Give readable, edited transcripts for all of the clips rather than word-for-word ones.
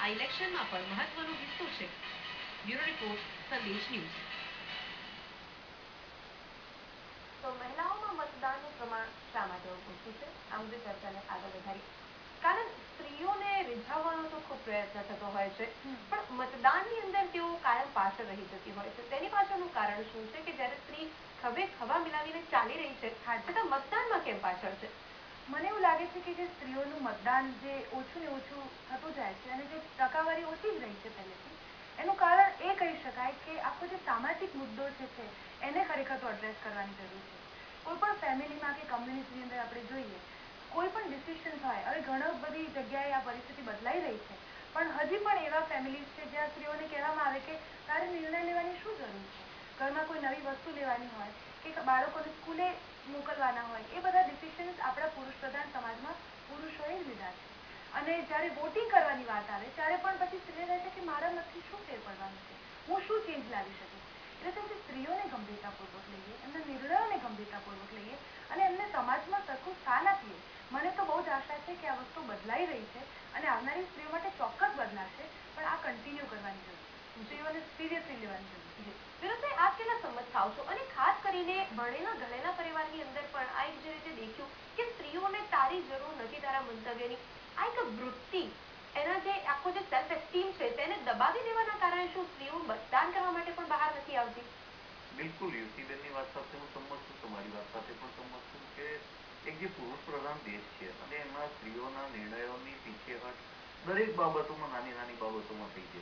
આ ઇલેક્શનમાં પણ મહત્વનો હિસ્સો છે. બ્યુરો રિપોર્ટ, સંદેશ ન્યૂઝ. તો મહિલાઓમાં મતદાનનું પ્રમાણ શા માટે ઓછું છે, આ મુદ્દે ચર્ચાને આગળ વધારીએ. કારણ સ્ત્રીઓને રીઝવવાનો તો ખૂબ પ્રયત્ન થતો હોય છે, પણ મતદાનની અંદર તેઓ કાયમ પાછળ રહી જતી હોય છે. તેની પાછળનું કારણ શું છે કે જ્યારે સ્ત્રી ખભે ખભા મિલાવીને ચાલી રહી છે, છતાં મતદાનમાં કેમ પાછળ છે? મને એવું લાગે છે કે જે સ્ત્રીઓનું મતદાન જે ઓછું ને ઓછું થતું જાય છે અને જે ટકાવારી ઓછી જ રહી છે પહેલેથી, એનું કારણ એ કહી શકાય કે આખો જે સામાજિક મુદ્દો છે એને ખરેખર તો એડ્રેસ કરવાની જરૂર છે. કોઈ પણ ફેમિલીમાં કે કમ્યુનિટીની અંદર આપણે જોઈએ, કોઈ પણ ડિસિઝન થાય, હવે ઘણી બધી જગ્યાએ આ પરિસ્થિતિ બદલાઈ રહી છે, પણ હજી પણ એવા ફેમિલીઝ છે જ્યાં સ્ત્રીઓને કહેવામાં આવે કે તારે નિર્ણય લેવાની શું જરૂર છે. ઘરમાં કોઈ નવી વસ્તુ લેવાની હોય કે બાળકોને સ્કૂલે મોકલવાના હોય, એ બધા ડિસિઝન્સ આપણા પુરુષ પ્રધાન સમાજમાં પુરુષોએ જ લીધા છે. અને જ્યારે વોટિંગ કરવાની વાત આવે ત્યારે પણ પછી સ્ત્રીને રહે છે કે મારા મતથી શું ફેર પડવાનું છે, હું શું ચેન્જ લાવી શકીશ. એટલે તે સ્ત્રીઓને ગંભીરતાપૂર્વક લઈએ, એમના નિર્ણયોને ગંભીરતાપૂર્વક લઈએ અને એમને સમાજમાં સરખું સ્થાન આપીએ. મને તો બહુ જ આશા છે કે આ વસ્તુ બદલાઈ રહી છે અને આવનારી સ્ત્રીઓ માટે ચોક્કસ બદલાશે, પણ આ કન્ટિન્યુ કરવાની જરૂર છે. સ્ત્રીઓને સિરિયસલી લેવાની જરૂર છે. વિનોદભાઈ, આપ કેટલા સંમત થાવ છો? અને ખાસ કરીને ભણેલા ગણેલા પરિવારની અંદર પણ આ એક જે રીતે દેખ્યું કે સ્ત્રીઓને તારી જરૂર નથી તારા મંતવ્યની, આ એક વૃત્તિ, એના જે આખો જે સેલ્ફ એસ્ટીમ છે તેને દબાવી દેવાના કારણે શું સ્ત્રીઓ મતદાન કરવા માટે પણ બહાર નથી આવતી? બિલકુલ, યુવતીબેનની વાત સાથે હું સંમત છું, તમારી વાત સાથે પણ સંમત છું કે એક જે પુરુષ પ્રધાન દેશ છે અને એમાં સ્ત્રીઓના નિર્ણયોની પીછેહટ દરેક બાબતોમાં, નાની નાની બાબતોમાં થઈ છે.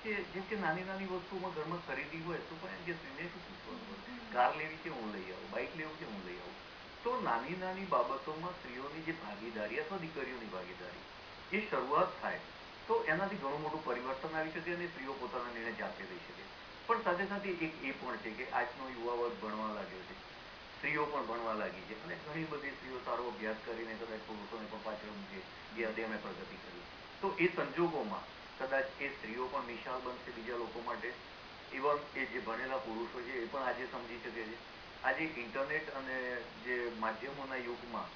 કે જેમ કે નાની નાની વસ્તુમાં ઘરમાં ખરીદી હોય તો પણ જે સ્ત્રીને શું પૂછવાનું હોય, કાર લેવી છે હું લઈ આવું, બાઇક લેવું છે હું લઈ આવું. તો નાની નાની બાબતોમાં સ્ત્રીઓની જે ભાગીદારી અથવા દીકરીઓની ભાગીદારી એ શરૂઆત થાય તો એનાથી ઘણું મોટું પરિવર્તન આવી શકે અને સ્ત્રીઓ પોતાના નિર્ણય જાતે લઈ શકે. પણ સાથે સાથે એક એ પણ છે કે આજનો યુવા વર્ગ ભણવા લાગ્યો છે, સ્ત્રીઓ પણ ભણવા લાગી છે અને ઘણી બધી સ્ત્રીઓ સારો અભ્યાસ કરીને કદાચ પુરુષોને પણ પાછળ મૂકે એ હદે અમે પ્રગતિ કરી. તો એ સંજોગોમાં કદાચ એ સ્ત્રીઓ પણ મિસાલ બનશે બીજા લોકો માટે. ઇવન એ જે ભણેલા પુરુષો છે એ પણ આજે સમજી શકે છે. આજે ઇન્ટરનેટ અને જે માધ્યમોના યુગમાં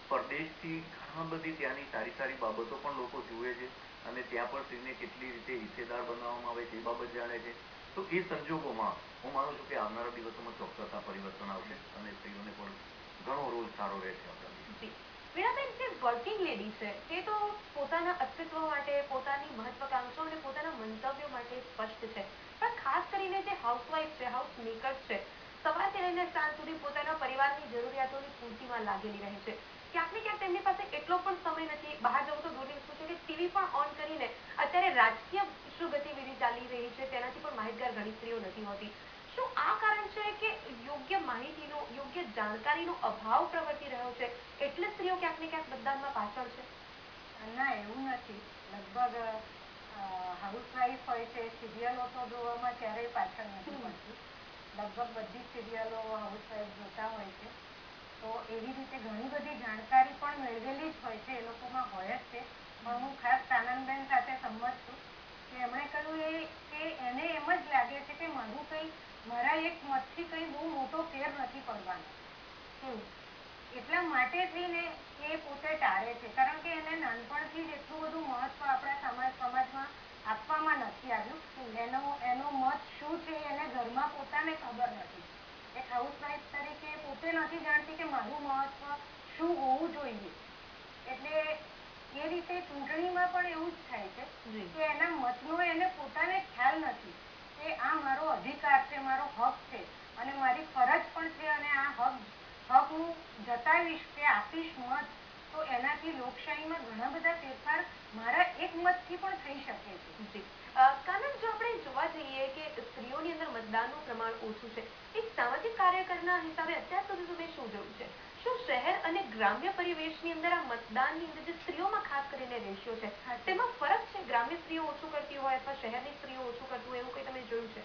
પરદેશથી ઘણા બધી ત્યાંની સારી સારી બાબતો પણ લોકો જુએ છે અને ત્યાં પણ સ્ત્રીને કેટલી રીતે હિસ્સેદાર બનાવવામાં આવે છે એ બાબત જાણે છે. તો એ સંજોગોમાં હું માનું છું કે આવનારા દિવસોમાં ચોક્કસ આ પરિવર્તન આવશે અને સ્ત્રીઓને પણ ઘણો રોલ સારો રહેશે આપણા દેશમાં. વીણાબેન, જે વર્કિંગ લેડી છે તે તો પોતાના અસ્તિત્વ માટે, પોતાની મહત્વાકાંક્ષાઓ અને પોતાના મંતવ્યો માટે સ્પષ્ટ છે, પણ ખાસ કરીને જે હાઉસવાઇફ છે, હાઉસ મેકર્સ છે, સવારથી લઈને સાંજ સુધી પોતાના પરિવારની જરૂરિયાતોની પૂર્તિમાં લાગેલી રહે છે. ક્યાંક ને ક્યાંક તેમની પાસે એટલો પણ સમય નથી, બહાર જવું તો દૂરની વસ્તુ છે કે ટીવી પણ ઓન કરીને અત્યારે રાજકીય શું ગતિવિધિ ચાલી રહી છે તેનાથી પણ માહિતગાર ઘણી સ્ત્રીઓ નથી હોતી. શું આ કારણ છે કે યોગ્ય માહિતીનો, યોગ્ય જાણકારીનો અભાવ પ્રવર્તી રહ્યો છે, એટલે સ્ત્રીઓ ક્યાંક ને ક્યાંક મતદાનમાં પાછળ છે? ના, એવું નથી. લગભગ હાઉસવાઈફ હોય છે, સિરિયલો તો જોવામાં ક્યારેય પાછળ નથી પડતી. લગભગ બધી સિરિયલો હાઉસવાઈફ જોતા હોય છે. તો એવી રીતે ઘણી બધી જાણકારી પણ મેળવેલી જ હોય છે, એ લોકોમાં હોય જ છે. પણ હું ખાસ આનંદબેન સાથે સંમત છું કે એમણે કહ્યું એ કે એને એમ જ લાગે છે કે મારું કંઈ, મારા એક મતથી કંઈ બહુ મોટો ફેર નથી પડવાનો. એટલા માટે થઈને એ પોતે ટાળે છે, કારણ કે એને નાનપણથી જ એટલું બધું મહત્વ આપણા સમાજમાં આપવામાં નથી આવ્યું. એનો મત શું છે એને ઘરમાં પોતાને ખબર નથી. એક હાઉસવાઈફ તરીકે પોતે નથી જાણતી કે મારું મહત્વ શું હોવું જોઈએ. એટલે એ રીતે ચૂંટણીમાં પણ એવું જ થાય છે કે એના મતનો એને પોતાને ખ્યાલ નથી કે આ મારો અધિકાર છે, મારો હક છે અને મારી ફરજ પણ છે અને આ હક હું જતાવીશ કે આપીશ મત, તો એનાથી લોકશાહીમાં ઘણા બધા ફેરફાર મારા એક મતથી પણ થઈ શકે છે. કાનન, જો આપણે જોવા જઈએ કે સ્ત્રીઓની અંદર મતદાનનું પ્રમાણ ઓછું છે, એક સામાજિક કાર્યકરના હિસાબે અત્યાર સુધી તમે શું જોયું છે? શું શહેર અને ગ્રામ્ય પરિવેશની અંદર આ મતદાનની અંદર જે સ્ત્રીઓમાં ખાસ કરીને રેશિયો છે તેમાં ફરક છે? ગ્રામ્ય સ્ત્રીઓ ઓછું કરતી હોય અથવા શહેરની સ્ત્રીઓ ઓછું કરતું હોય, એવું કંઈ તમે જોયું છે?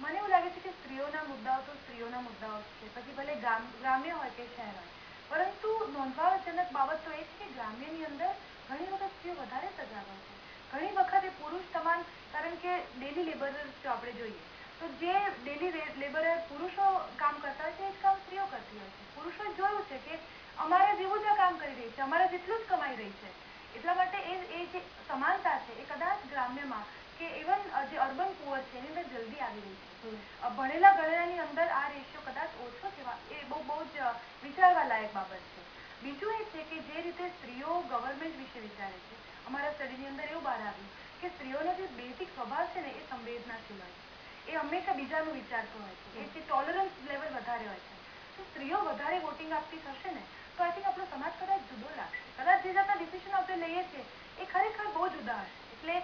મને એવું લાગે છે કે સ્ત્રીઓના મુદ્દાઓ તો સ્ત્રીઓના મુદ્દાઓ છે, પછી ભલે ગ્રામ્ય હોય કે શહેર હોય. પરંતુ નોંધવાજનક બાબત તો એ છે કે ગ્રામ્યની અંદર ઘણી વખત સ્ત્રીઓ વધારે સજાગ હોય છે. ઘણી વખત એ પુરુષ સમાન, કારણ કે ડેલી લેબરર્સ જો આપણે જોઈએ તો જે ડેલી લેબરર પુરુષો કામ કરતા હોય છે એ જ કામ સ્ત્રીઓ કરતી હોય છે. પુરુષોએ જોયું છે કે અમારા જેવું જ આ કામ કરી રહી છે, અમારા જેટલું જ કમાઈ રહી છે. એટલા માટે એ જે સમાનતા છે એ કદાચ ગ્રામ્યમાં કે ઇવન જે અર્બન પુઅર છે એની અંદર જલ્દી આવી રહી છે. ભણેલા ગણેલાની અંદર આ રેશિયો કદાચ ઓછો છે, એ બહુ જ વિચારવા લાયક બાબત છે. બીજું એ છે કે જે રીતે સ્ત્રીઓ ગવર્મેન્ટ વિશે વિચારે છે, અમારા સ્ટડીની અંદર એવું બહાર આવ્યું કે સ્ત્રીઓનો જે બેઝિક સ્વભાવ છે ને એ સંવેદનાશીલ હોય છે, એ હંમેશા બીજાનું વિચારતો હોય છે, એ ટોલરન્સ લેવલ વધારે હોય છે. તો સ્ત્રીઓ વધારે વોટિંગ આપતી થશે ને તો આઈ થિંક આપણો સમાજ કદાચ જુદો લાગશે, કદાચ જે જાતના ડિસિઝન આપણે લઈએ છીએ એ ખરેખર બહુ જુદા હશે. એટલે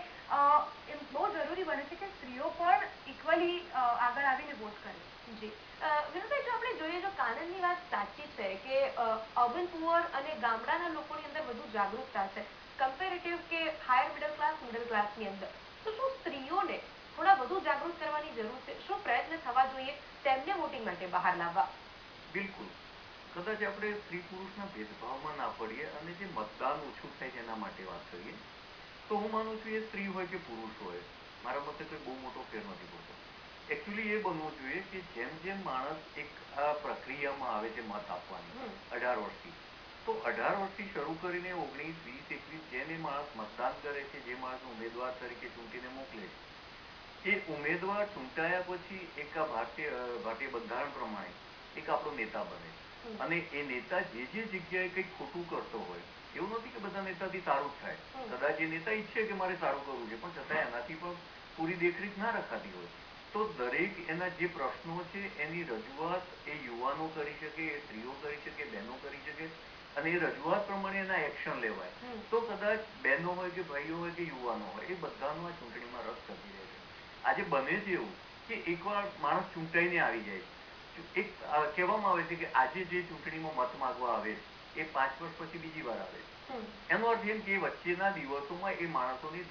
એમ બહુ જરૂરી બને છે કે સ્ત્રીઓ પણ ઇક્વલી આગળ આવીને વોટ કરે. જી વિનુભાઈ, જો આપણે જોઈએ, જો કાનૂનની વાત સાચી છે કે અર્બન પુઅર અને ગામડાના લોકોની અંદર વધુ જાગૃતતા છે કમ્પેરેટિવ કે હાયર મિડલ ક્લાસની અંદર, તો શું સ્ત્રીઓને થોડા વધુ જાગૃત કરવાની જરૂર છે? શું પ્રયત્ન થવા જોઈએ તેમને વોટિંગ માટે બહાર લાવવા? બિલકુલ. કદાચ આપણે સ્ત્રી પુરુષના ભેદભાવમાં ના પડીએ અને જે મતદાન ઓછું થાય તેના માટે વાત કરીએ, તો હું માનું છું એ સ્ત્રી હોય કે પુરુષ હોય, મારા મતે કોઈ બહુ મોટો ફેર નથી પડતો. એકચ્યુઅલી એ બનવું જોઈએ કે જેમ જેમ માણસ એક આ પ્રક્રિયામાં આવે છે મત આપવાની 18 વર્ષથી, તો 18 વર્ષથી શરૂ કરીને 19, 20, 21 જેને માણસ મતદાન કરે છે, જે માણસ ઉમેદવાર તરીકે ચૂંટીને મોકલે છે, એ ઉમેદવાર ચૂંટાયા પછી એક આ ભારતીય બંધારણ પ્રમાણે એક આપણો નેતા બને અને એ નેતા જે જગ્યાએ કંઈક ખોટું કરતો હોય, એવું નથી કે બધા નેતાથી સારું જ થાય, કદાચ એ નેતા ઈચ્છે કે મારે સારું કરવું છે પણ છતાં એનાથી પણ પૂરી દેખરેખ ના રખાતી હોય, તો દરેક એના જે પ્રશ્નો છે એની રજૂઆત એ યુવાનો કરી શકે, એ સ્ત્રીઓ કરી શકે, બહેનો કરી શકે અને એ રજૂઆત પ્રમાણે એના એક્શન લેવાય, તો કદાચ બહેનો હોય કે ભાઈઓ હોય કે યુવાનો હોય, એ બધાનો આ ચૂંટણીમાં રસ થતી રહે છે. આજે બને છે એવું કે એકવાર માણસ ચૂંટાઈને આવી જાય, એક કહેવામાં આવે છે કે આજે જે ચૂંટણીમાં મત માંગવા આવે એ 5 વર્ષ પછી બીજી વાર આવે. એનો અર્થ એમ કે વચ્ચેના દિવસોમાં એ માણસોની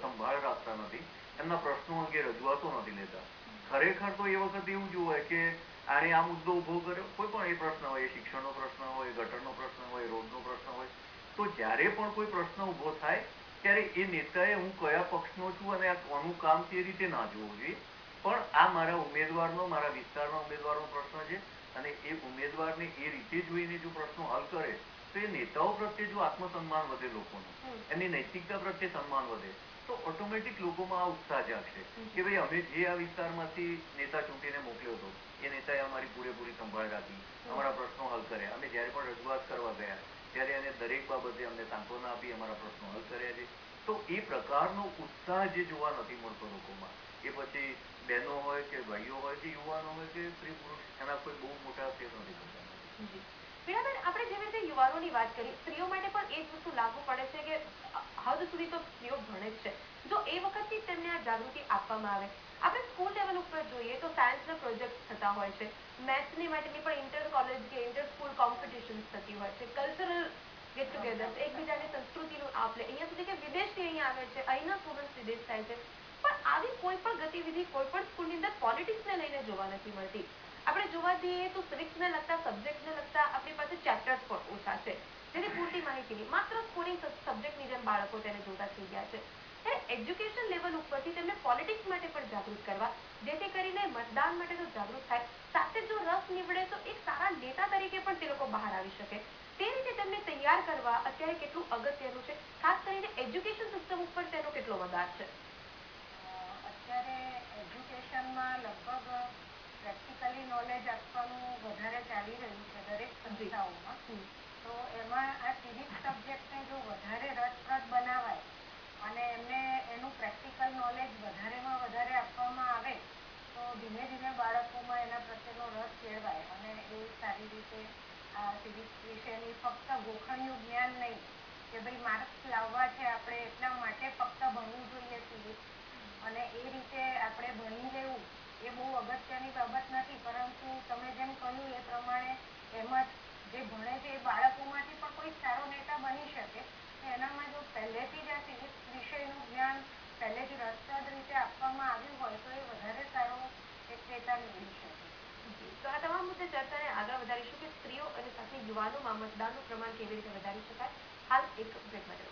સંભાળ રાખતા નથી, એમના પ્રશ્નો અંગે રજૂઆતો નથી લેતા. ખરેખર તો એ વખતે એવું જ હોય કે આણે આ મુદ્દો ઉભો કર્યો, કોઈ પણ એ પ્રશ્ન હોય, શિક્ષણનો પ્રશ્ન હોય, ગટરનો પ્રશ્ન હોય, રોડનો પ્રશ્ન હોય, તો જ્યારે પણ કોઈ પ્રશ્ન ઉભો થાય ત્યારે એ નેતાએ હું કયા પક્ષનો છું અને આ કોનું કામ તે રીતે ના જોવું જોઈએ, પણ આ મારા ઉમેદવારનો, મારા વિસ્તારના ઉમેદવારનો પ્રશ્ન છે અને એ ઉમેદવારને એ રીતે જોઈને જો પ્રશ્નો હલ કરે તો એ નેતાઓ પ્રત્યે જો આત્મસન્માન વધે લોકોનું, એમની નૈતિકતા પ્રત્યે સન્માન વધે, તો ઓટોમેટિક લોકોમાં આ ઉત્સાહ જાગશે કે ભાઈ અમે જે આ વિસ્તારમાંથી નેતા ચૂંટીને મોકલ્યો હતો એ નેતાએ અમારી પૂરેપૂરી સંભાળ રાખી, અમારા પ્રશ્નો હલ કર્યા, અમે જ્યારે પણ રજૂઆત કરવા ગયા ત્યારે એને દરેક બાબતે અમને સાંત્વના આપી, અમારા પ્રશ્નો હલ કર્યા છે. તો એ પ્રકારનો ઉત્સાહ જે જોવા નથી મળતો લોકોમાં, એ પછી બહેનો હોય કે ભાઈઓ હોય કે યુવાનો હોય કે સ્ત્રી પુરુષ, એના કોઈ બહુ મોટા ફેર નથી પડતા. વીણાબેન, આપણે જેવી રીતે યુવાનોની વાત કરી, સ્ત્રીઓ માટે પણ એ જ વસ્તુ લાગુ પડે છે કે હદ સુધી તો સ્ત્રીઓ ભણે જ છે, જો એ વખતથી તેમને આ જાગૃતિ આપવામાં આવે. આપણે સ્કૂલ લેવલ ઉપર જોઈએ તો સાયન્સના પ્રોજેક્ટ થતા હોય છે, મેથ્સની માટેની પણ ઇન્ટર કોલેજ કે ઇન્ટર સ્કૂલ કોમ્પિટિશન્સ થતી હોય છે, કલ્ચરલ ગેટ ટુગેધર, એકબીજાની સંસ્કૃતિનું આપ લે, અહીંયા સુધી કે વિદેશથી અહીંયા આવે છે, અહીંના સ્ટુડન્ટ વિદેશ થાય છે, પણ આવી કોઈ પણ ગતિવિધિ કોઈ પણ સ્કૂલની અંદર પોલિટિક્સને લઈને જોવા નથી મળતી. આપણે જોવા જઈએ તો સિવિક્સને લગતા, સબ્જેક્ટને લગતા આપણી પાસે ચેપ્ટર્સ પણ ઓછા છે, જેની પૂરતી માહિતી નહીં, માત્ર સ્કોરિંગ સબ્જેક્ટની જેમ બાળકો તેને જોતા થઈ ગયા છે. ત્યારે એજ્યુકેશન લેવલ ઉપરથી તેમને પોલિટિક્સ માટે પણ જાગૃત કરવા, જેથી કરીને મતદાન માટે તો જાગૃત થાય, સાથે જો રસ નીવડે તો એક સારા નેતા તરીકે પણ તે લોકો બહાર આવી શકે. તે રીતે તેમને તૈયાર કરવા અત્યારે કેટલું અગત્યનું છે, ખાસ કરીને એજ્યુકેશન સિસ્ટમ ઉપર તેનો કેટલો વધાર છે? અત્યારે એજ્યુકેશનમાં લગભગ પ્રેક્ટિકલી નોલેજ આપવાનું વધારે ચાલી રહ્યું છે દરેક સંસ્થાઓમાં, તો એમાં આ સિવિક્સ સબ્જેક્ટને જો વધારે રસપ્રદ બનાવાય અને એમને એનું પ્રેક્ટિકલ નોલેજ વધારેમાં વધારે આપવામાં આવે તો ધીમે ધીમે બાળકોમાં એના પ્રત્યેનો રસ કેળવાય અને એ સારી રીતે આ સિવિક્સ વિશેની ફક્ત ગોખણિયું જ્ઞાન નહીં કે ભાઈ માર્ક્સ લાવવા છે આપણે એટલા માટે ફક્ત ભણવું જોઈએ સિવિક્સ અને એ રીતે આપણે ભણી લેવું એ બહુ અગત્યની બાબત નથી, પરંતુ તમે જેમ કહ્યું એ પ્રમાણે એમાં જે ભણે છે એ બાળકોમાંથી પણ કોઈ સારો નેતા બની શકે, એનામાં જો પહેલેથી જ આ સિવિક્સ વિષયનું જ્ઞાન પહેલેથી રસપ્રદ રીતે આપવામાં આવ્યું હોય તો એ વધારે સારો એક નેતા નીવડી શકે. તો આ તમામ મુદ્દે ચર્ચાને આગળ વધારીશું કે સ્ત્રીઓ અને સાથે યુવાનોમાં મતદાનનું પ્રમાણ કેવી રીતે વધારી શકાય. હાલ એક બ્રેક માટે